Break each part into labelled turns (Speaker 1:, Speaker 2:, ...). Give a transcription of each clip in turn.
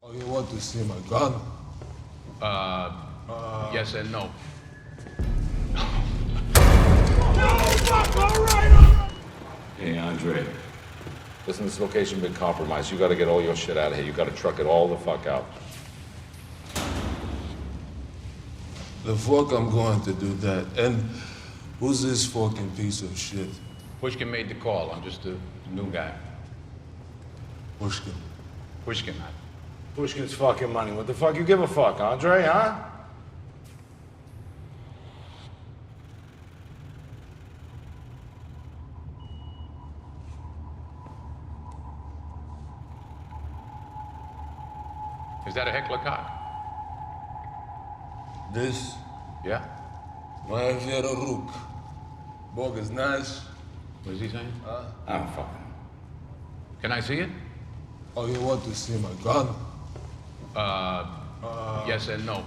Speaker 1: Oh, you want to see my gun?
Speaker 2: Yes and no.
Speaker 1: All right.
Speaker 3: Hey, Andre. Listen, this location been compromised. You gotta get all your shit out of here. You gotta truck it all the fuck out.
Speaker 1: The fuck I'm going to do that. And who's this fucking piece of shit?
Speaker 2: Pushkin made the call. I'm just a new guy.
Speaker 1: Pushkin.
Speaker 2: Pushkin.
Speaker 4: Pushkin's fucking money. What the fuck you give a fuck, Andre, huh?
Speaker 2: Is that a heckler cock?
Speaker 1: This,
Speaker 2: Yeah?
Speaker 1: my Vera Rook. Bogus Nash.
Speaker 2: What is he saying?
Speaker 3: I don't fucking.
Speaker 2: Can I see it?
Speaker 1: Oh, you want to see my gun?
Speaker 2: Yes and no.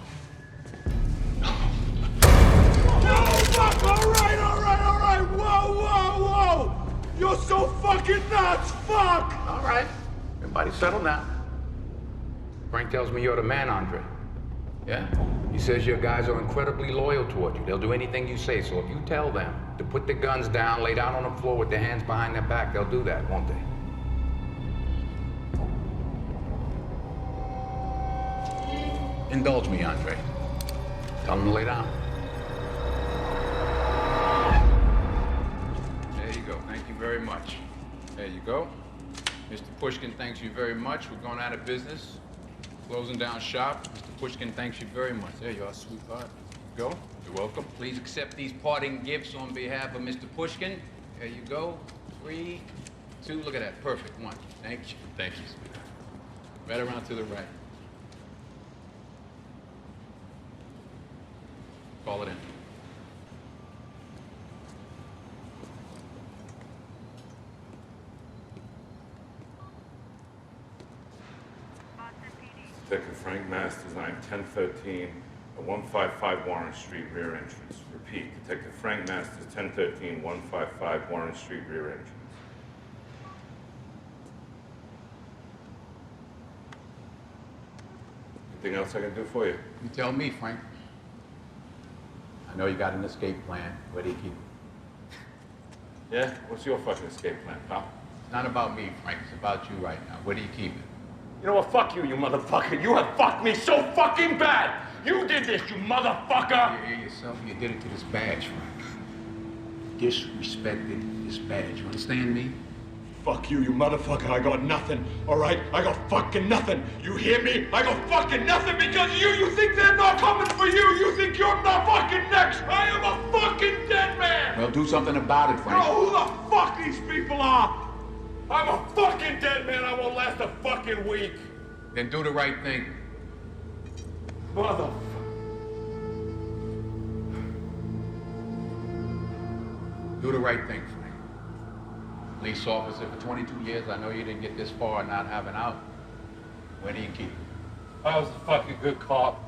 Speaker 4: All right. Whoa. You're so fucking nuts, fuck!
Speaker 2: All right. Everybody settle now. Frank tells me you're the man, Andre. Yeah? He says your guys are incredibly loyal toward you. They'll do anything you say. So if you tell them to put their guns down, lay down on the floor with their hands behind their back, they'll do that, won't they? Indulge me, Andre. Tell them to lay down. There you go. Thank you very much. There you go. Mr. Pushkin thanks you very much. We're going out of business. Closing down shop. Mr. Pushkin thanks you very much. There you are, sweetheart. Go. You're welcome. Please accept these parting gifts on behalf of Mr. Pushkin. There you go. 3, 2. Look at that. Perfect. 1. Thank you. Thank you, sweetheart. Right around to the right. Call it in.
Speaker 3: Detective Frank Masters, 1013, 155 Warren Street, rear entrance. Repeat, Detective Frank Masters, 1013, 155 Warren Street, rear entrance. Anything else I can do for you?
Speaker 2: You tell me, Frank. I know you got an escape plan. Where do you keep it?
Speaker 3: Yeah? What's your fucking escape plan, pal?
Speaker 2: It's not about me, Frank. It's about you right now. Where do you keep it?
Speaker 4: You know what? Fuck you, you motherfucker. You have fucked me so fucking bad. You did this, you motherfucker.
Speaker 2: You hear yourself? You did it to this badge, Frank. Disrespected this badge. You understand me?
Speaker 4: Fuck you, you motherfucker. I got nothing, all right? I got fucking nothing. You hear me? I got fucking nothing because you think they're not coming for you. You think you're not fucking next. I am a fucking dead man.
Speaker 2: Well, do something about it,
Speaker 4: You
Speaker 2: Frank.
Speaker 4: know who the fuck these people are? I'm a fucking dead man. I won't last a fucking week.
Speaker 2: Then do the right thing.
Speaker 4: Motherfucker.
Speaker 2: Do the right thing, Frank. Police officer for 22 years. I know you didn't get this far not having out. Where do you keep it?
Speaker 4: I was a fucking good cop.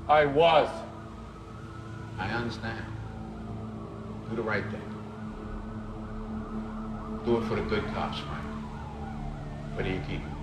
Speaker 4: I was.
Speaker 2: I understand. Do the right thing. Do it for the good cops, Frank. Where do you keep it?